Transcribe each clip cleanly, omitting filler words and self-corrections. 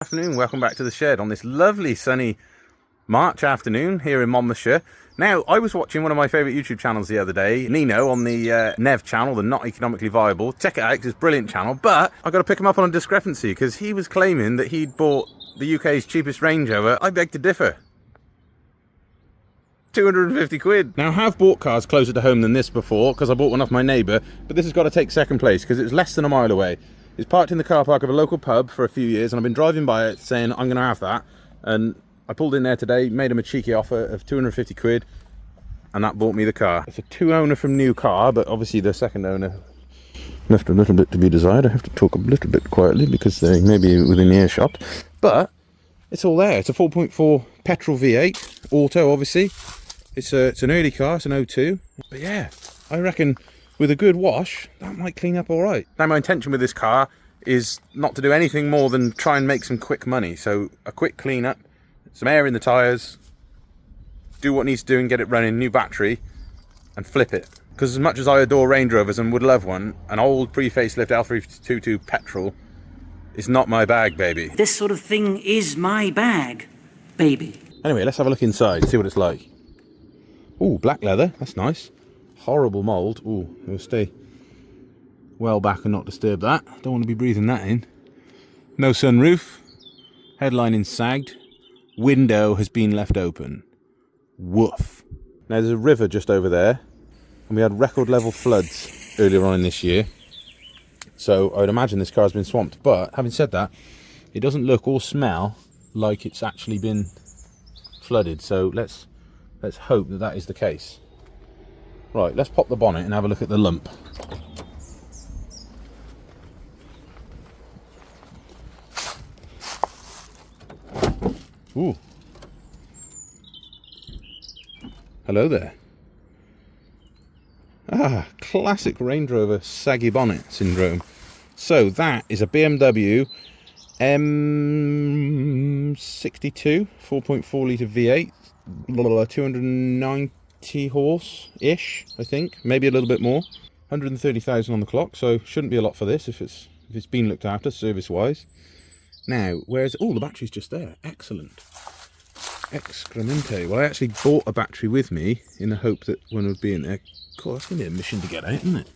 Afternoon, welcome back to the shed on this lovely sunny March afternoon here in Monmouthshire. Now, I was watching one of my favourite YouTube channels the other day, Nino, on the Nev channel, the Not Economically Viable. Check it out, it's a brilliant channel, but I got to pick him up on a discrepancy because he was claiming that he'd bought the UK's cheapest Range Rover. I beg to differ. 250 quid. Now, I have bought cars closer to home than this before because I bought one off my neighbour, but this has got to take second place because it was less than a mile away. It's parked in the car park of a local pub for a few years, and I've been driving by it saying I'm going to have that, and I pulled in there today, made him a cheeky offer of 250 quid, and that bought me the car. It's a two-owner from new car, but obviously the second owner left a little bit to be desired. I have to talk a little bit quietly because they may be within earshot, but it's all there. It's a 4.4 petrol V8, auto obviously. It's an early car, it's an 02, but yeah, I reckon with a good wash, that might clean up all right. Now, my intention with this car is not to do anything more than try and make some quick money. So a quick clean up, some air in the tyres, do what needs to do and get it running, new battery, and flip it. Because as much as I adore Range Rovers and would love one, an old pre-facelift L322 petrol is not my bag, baby. This sort of thing is my bag, baby. Anyway, let's have a look inside, see what it's like. Ooh, black leather, that's nice. Horrible mould. Ooh, we'll stay well back and not disturb that. Don't want to be breathing that in. No sunroof. Headlining sagged. Window has been left open. Woof. Now there's a river just over there, and we had record level floods earlier on in this year. So I would imagine this car's been swamped. But having said that, it doesn't look or smell like it's actually been flooded. So let's hope that that is the case. Right, let's pop the bonnet and have a look at the lump. Ooh. Hello there. Ah, classic Range Rover saggy bonnet syndrome. So that is a BMW M62 4.4 litre V8, 290 horse-ish, I think, maybe a little bit more. 130,000 on the clock, so shouldn't be a lot for this if it's been looked after service-wise. Now, where's the battery's just there? Excellent. Excremente. Well, I actually bought a battery with me in the hope that one would be in there. Cool, that's gonna be a mission to get out, isn't it?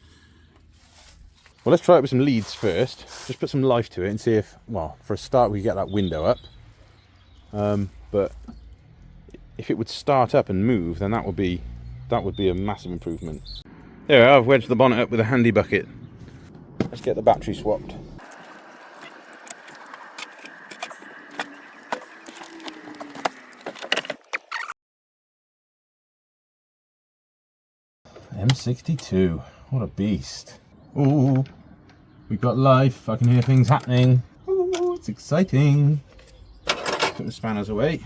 Well, let's try it with some leads first. Just put some life to it and see if, well, for a start, we get that window up. But if it would start up and move, then that would be a massive improvement. There, I've wedged the bonnet up with a handy bucket. Let's get the battery swapped. M62, what a beast. Ooh, we've got life, I can hear things happening. Ooh, it's exciting. Put the spanners away.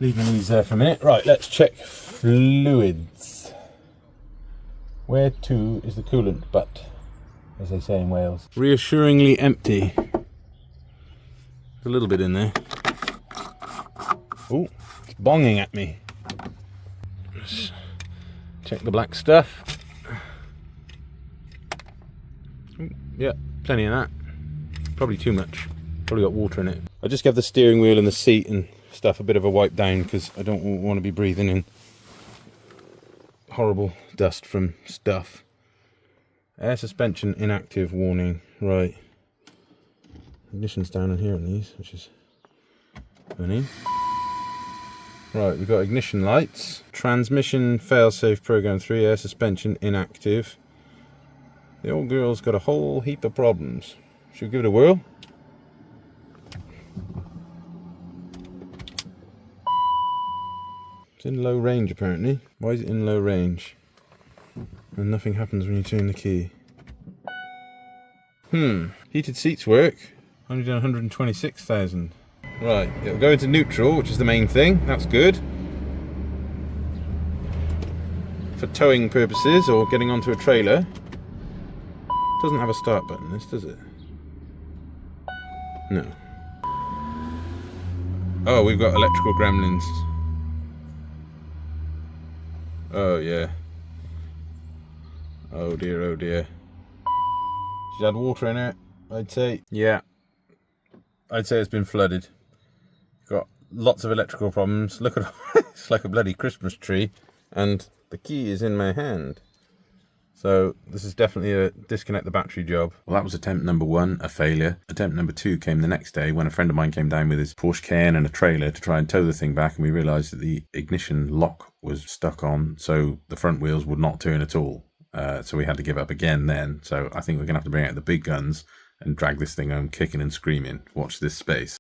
Leaving these there for a minute. Right, let's check fluids. Where to is the coolant butt, as they say in Wales. Reassuringly empty. There's a little bit in there. Oh, it's bonging at me. Let's check the black stuff. Ooh, yeah, plenty of that. Probably too much. Probably got water in it. I just gave the steering wheel and the seat and stuff a bit of a wipe down because I don't want to be breathing in horrible dust from stuff. Air suspension inactive warning. Right, ignition's down in here on these, which is funny. Right, we've got ignition lights, transmission failsafe program 3, air suspension inactive. The old girl's got a whole heap of problems. Should we give it a whirl? It's in low range apparently. Why is it in low range? And nothing happens when you turn the key. Heated seats work. Only done 126,000. Right, it'll go into neutral, which is the main thing. That's good. For towing purposes or getting onto a trailer. Doesn't have a start button, this, does it? No. Oh, we've got electrical gremlins. Oh yeah. Oh dear, oh dear. She's had water in it, I'd say. Yeah. I'd say it's been flooded. Got lots of electrical problems. Look at it's like a bloody Christmas tree, and the key is in my hand. So this is definitely a disconnect the battery job. Well, that was attempt number 1, a failure. Attempt number 2 came the next day when a friend of mine came down with his Porsche Cayenne and a trailer to try and tow the thing back, and we realised that the ignition lock was stuck on, so the front wheels would not turn at all. So we had to give up again then. So I think we're going to have to bring out the big guns and drag this thing home kicking and screaming. Watch this space.